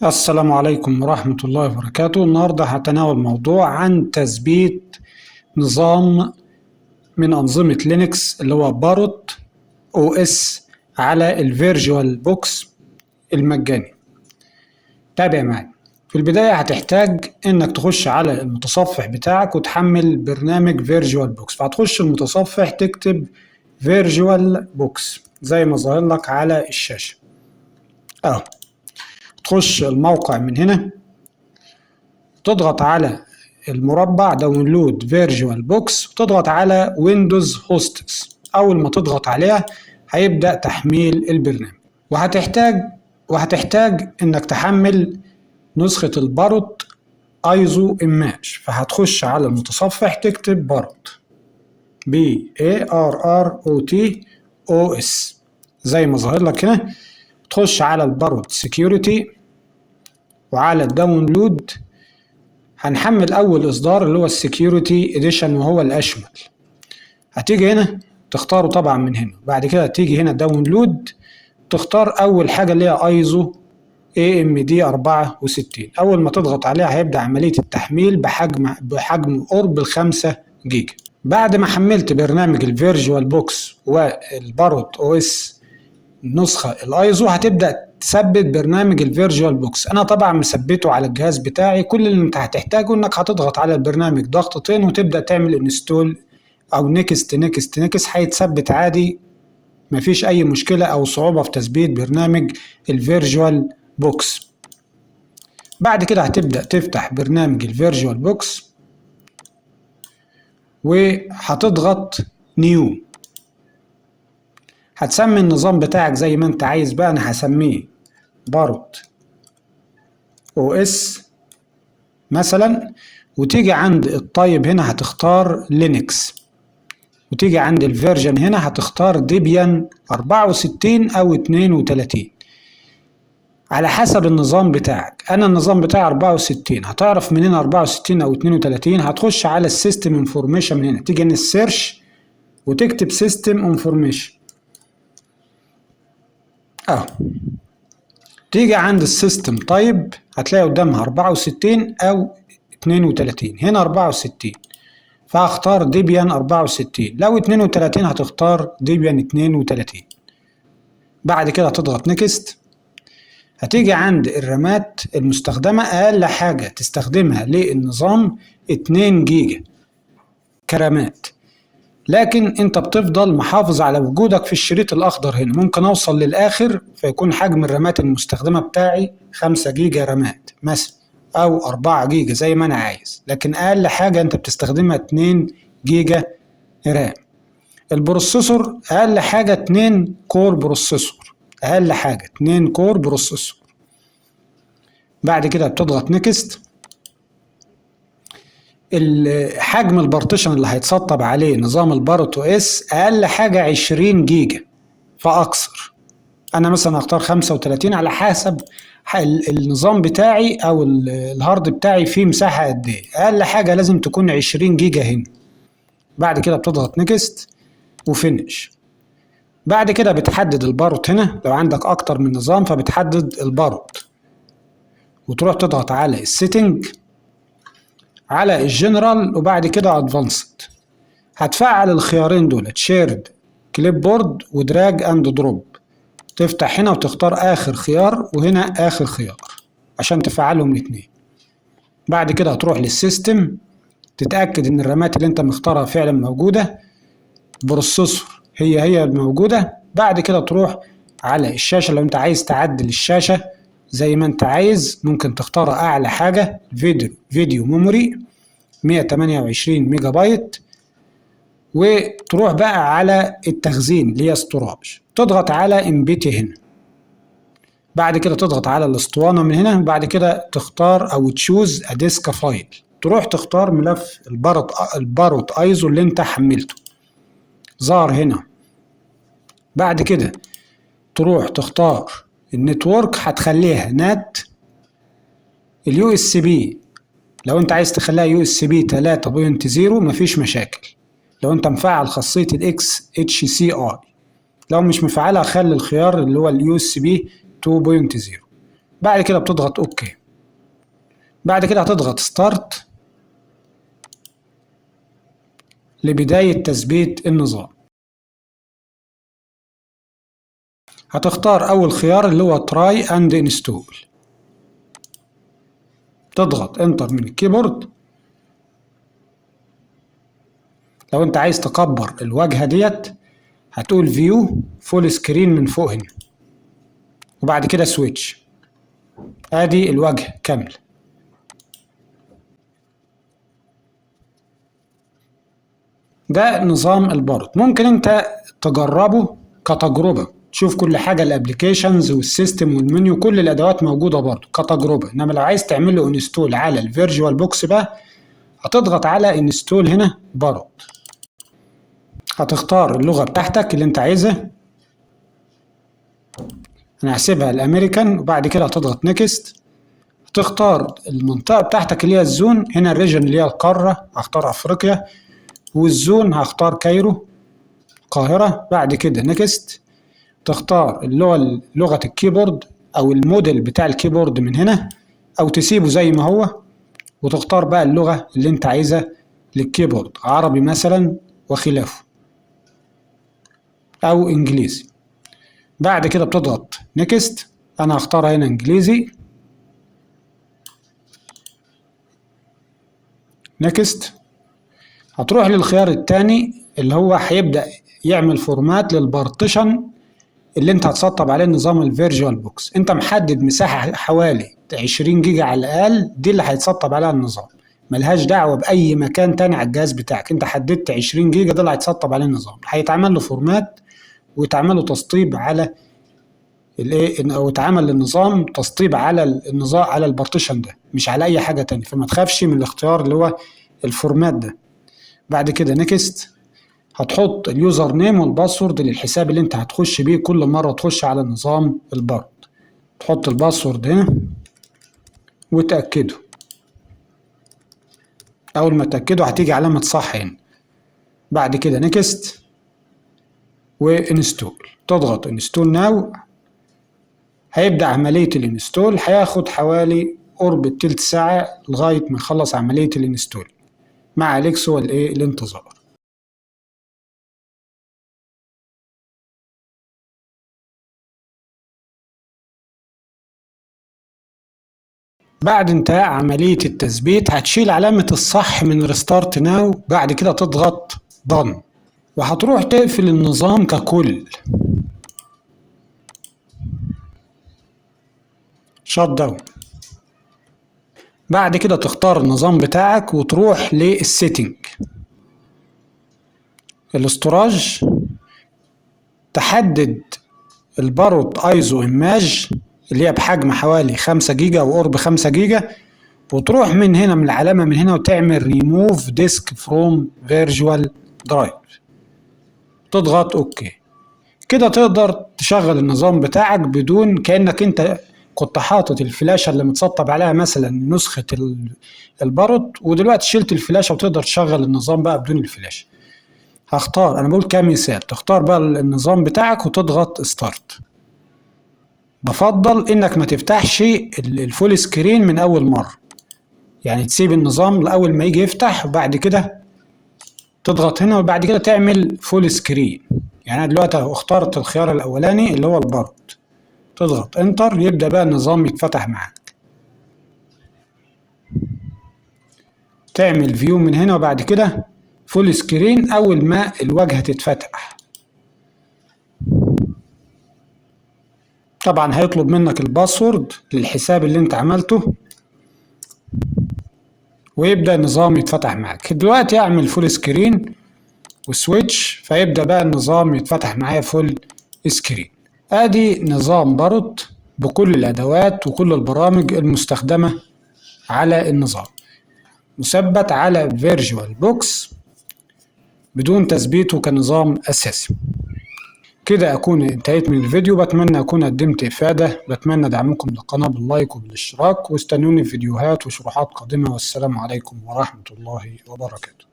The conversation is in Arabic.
السلام عليكم ورحمة الله وبركاته. النهاردة هتناول موضوع عن تثبيت نظام من أنظمة لينكس اللي هو باروت او اس على الفيرجوال بوكس المجاني. تابع معي. في البداية هتحتاج انك تخش على المتصفح بتاعك وتحمل برنامج فيرجوال بوكس. فهتخش المتصفح تكتب فيرجوال بوكس زي ما ظاهر لك على الشاشة اهو. تخش الموقع من هنا، تضغط على المربع داونلود فيرجوال بوكس وتضغط على ويندوز هوستس. اول ما تضغط عليها هيبدأ تحميل البرنامج، وهتحتاج انك تحمل نسخة الباروت ايزو ايماج. فهتخش على المتصفح تكتب باروت BARROT زي ما ظاهر لك هنا. تخش على الباروت سكيورتي وعلى الداونلود. هنحمل اول اصدار اللي هو السكيورتي اديشن وهو الاشمل. هتيجي هنا تختاره طبعا من هنا. بعد كده تيجي هنا داونلود، تختار اول حاجه اللي هي ايزو AMD 64. اول ما تضغط عليها هيبدا عمليه التحميل بحجم قرب ال5 جيجا. بعد ما حملت برنامج الفيرجوال بوكس والباروت او اس النسخه الايزو، هتبدا تثبت برنامج الفيرجوال بوكس. انا طبعا مثبته على الجهاز بتاعي. كل اللي انت هتحتاجه انك هتضغط على البرنامج ضغطتين وتبدا تعمل انستول او نيكست. هيتثبت عادي، مفيش اي مشكله او صعوبه في تثبيت برنامج الفيرجوال بوكس. بعد كده هتبدا تفتح برنامج الفيرجوال بوكس وهتضغط نيو. هتسمي النظام بتاعك زي ما انت عايز بقى. انا هسميه باروت او اس مثلا. وتيجي عند الطيب هنا هتختار لينكس، وتيجي عند الفيرجن هنا هتختار ديبيان 64 او 32 على حسب النظام بتاعك. انا النظام بتاعي 64. هتعرف منين 64 او 32؟ هتخش على السيستم انفورميشن من هنا، تيجي هنا السيرش وتكتب سيستم انفورميشن اهو. تيجي عند السيستم طيب هتلاقي قدامها 64 او 32. هنا 64 فهختار ديبيان 64. لو 32 هتختار ديبيان 32. بعد كده هتضغط نيكست. هتيجي عند الرامات المستخدمة. أقل حاجة تستخدمها للنظام 2 جيجا كرامات، لكن انت بتفضل محافظ على وجودك في الشريط الأخضر هنا. ممكن أوصل للآخر فيكون حجم الرامات المستخدمة بتاعي 5 جيجا رامات مثلا أو 4 جيجا زي ما أنا عايز، لكن أقل حاجة انت بتستخدمها 2 جيجا رام. البروسيسور أقل حاجة 2 كور بروسيسور، أقل حاجة 2 كور بروسيسور. بعد كده بتضغط نيكست. حجم البارتيشن اللي هيتسطب عليه نظام الباروت او اس اقل حاجه 20 جيجا فاكثر. انا مثلا هختار 35 على حسب النظام بتاعي او الهارد بتاعي فيه مساحه قد ايه. اقل حاجه لازم تكون 20 جيجا هنا. بعد كده بتضغط نيكست وفينش. بعد كده بتحدد الباروت هنا. لو عندك اكتر من نظام فبتحدد الباروت وتروح تضغط على السيتنج، على الجنرال، وبعد كده ادفانسد. هتفعل الخيارين دول شيرد كليب بورد ودراج اند دروب. تفتح هنا وتختار اخر خيار وهنا اخر خيار عشان تفعلهم الاثنين. بعد كده هتروح للسيستم تتاكد ان الرامات اللي انت مختارها فعلا موجوده، بروسيسور هي الموجوده. بعد كده تروح على الشاشه. لو انت عايز تعدل الشاشه زي ما انت عايز ممكن تختار اعلى حاجه فيديو ميموري 128 ميجا بايت، وتروح بقى على التخزين اللي هي استوراج. تضغط على امبيتي هنا. بعد كده تضغط على الاسطوانه من هنا. بعد كده تختار او تشوز اديسك فايل. تروح تختار ملف الباروت ايزو اللي انت حملته ظهر هنا. بعد كده تروح تختار النتورك هتخليها نات. اليو اس بي لو انت عايز تخليها يو اس بي 3.0 مفيش مشاكل لو انت مفعل خاصية الاكس اتش سي اي. لو مش مفعلها خلي الخيار اللي هو اليو اس بي 2.0. بعد كده بتضغط اوكي. بعد كده هتضغط ستارت لبداية تثبيت النظام. هتختار اول خيار اللي هو تراي اند انستول، تضغط انتر من الكيبورد. لو انت عايز تكبر الواجهة ديت هتقول فيو فول سكرين من فوق هنا، وبعد كده سويتش. ادي الواجهة كاملة. ده نظام البارت. ممكن انت تجربه كتجربة، تشوف كل حاجة، الابليكيشنز والسيستم والمنيو، كل الادوات موجودة برضه كتجربة. انما لو عايز تعمل له انستول على الفيرجوال بوكس بقى هتضغط على انستول هنا بارت. هتختار اللغة بتاعتك اللي انت عايزها، انا هسيبها الامريكان، وبعد كده هتضغط نيكست. تختار المنطقة بتاعتك اللي هي الزون، هنا الريجن اللي هي القارة هختار افريقيا، والزون هختار كايرو القاهرة. بعد كده نيكست. تختار اللغة، لغة الكيبورد او الموديل بتاع الكيبورد من هنا، او تسيبه زي ما هو، وتختار بقى اللغة اللي انت عايزها للكيبورد، عربي مثلا وخلافه او انجليزي. بعد كده بتضغط نيكست، انا هختار هنا انجليزي. نيكست. هتروح للخيار الثاني اللي هو هيبدأ يعمل فورمات للبارتيشن اللي انت هتسطب عليه نظام الفيرجوال بوكس. انت محدد مساحة حوالي 20 جيجا على الاقل، دي اللي هيتسطب عليها النظام، ملهاش دعوة بأي مكان تاني على الجهاز بتاعك. انت حددت 20 جيجا ده اللي هيتسطب عليه النظام، هيتعمل له فورمات ويتعمل له تسطيب على الايه، او يتعمل للنظام تسطيب على النظام على البارتيشن ده، مش على اي حاجة تانية. فما تخافش من الاختيار اللي هو الفورمات ده. بعد كده نيكست. هتحط اليوزر نيم والباسورد للحساب اللي انت هتخش بيه كل مرة تخش على نظام البارت. تحط الباسورد هنا وتأكده. اول ما تأكده هتيجي علامة صح هنا. بعد كده نيكست وانستول، تضغط انستول ناو. هيبدأ عملية الانستول، هياخد حوالي قرب التلت ساعة لغاية ما يخلص عملية الانستول. ما عليك سوى الانتظار. بعد انتهاء عملية التثبيت هتشيل علامة الصح من ريستارت ناو، بعد كده تضغط done، وهتروح تقفل النظام ككل، شات داون. بعد كده تختار النظام بتاعك وتروح للسيتنج، الاستوراج، تحدد الباروت ايزو ايماج اللي هي بحجم حوالي 5 جيجا او قرب 5 جيجا، وتروح من هنا من العلامة من هنا وتعمل ريموف ديسك فروم فيرجوال درايف، تضغط اوكي. كده تقدر تشغل النظام بتاعك بدون كأنك انت كنت حاطط الفلاشة اللي متسطب عليها مثلا نسخة الباروت، ودلوقتي شلت الفلاشة وتقدر تشغل النظام بقى بدون الفلاشة. هختار، انا بقول كمثال، تختار بقى النظام بتاعك وتضغط ستارت. بفضل انك ما تفتحش الفول سكرين من اول مرة، يعني تسيب النظام لأول ما يجي يفتح وبعد كده تضغط هنا وبعد كده تعمل فول سكرين. يعني انا دلوقتي اخترت الخيار الاولاني اللي هو البارت، تضغط انتر يبدأ بقى النظام يتفتح معاك. تعمل فيو من هنا وبعد كده فول سكرين اول ما الواجهة تتفتح. طبعا هيطلب منك الباسورد للحساب اللي انت عملته، ويبدأ النظام يتفتح معاك. دلوقتي اعمل فول سكرين وسويتش، فيبدأ بقى النظام يتفتح معايا فول سكرين. ادي نظام بارت بكل الادوات وكل البرامج المستخدمة على النظام، مثبت على فيرجوال بوكس بدون تثبيته كنظام اساسي. كده اكون انتهيت من الفيديو، بتمنى اكون قدمت افادة، بتمنى دعمكم للقناة باللايك وبالاشتراك، واستنوني في فيديوهات وشروحات قادمة، والسلام عليكم ورحمة الله وبركاته.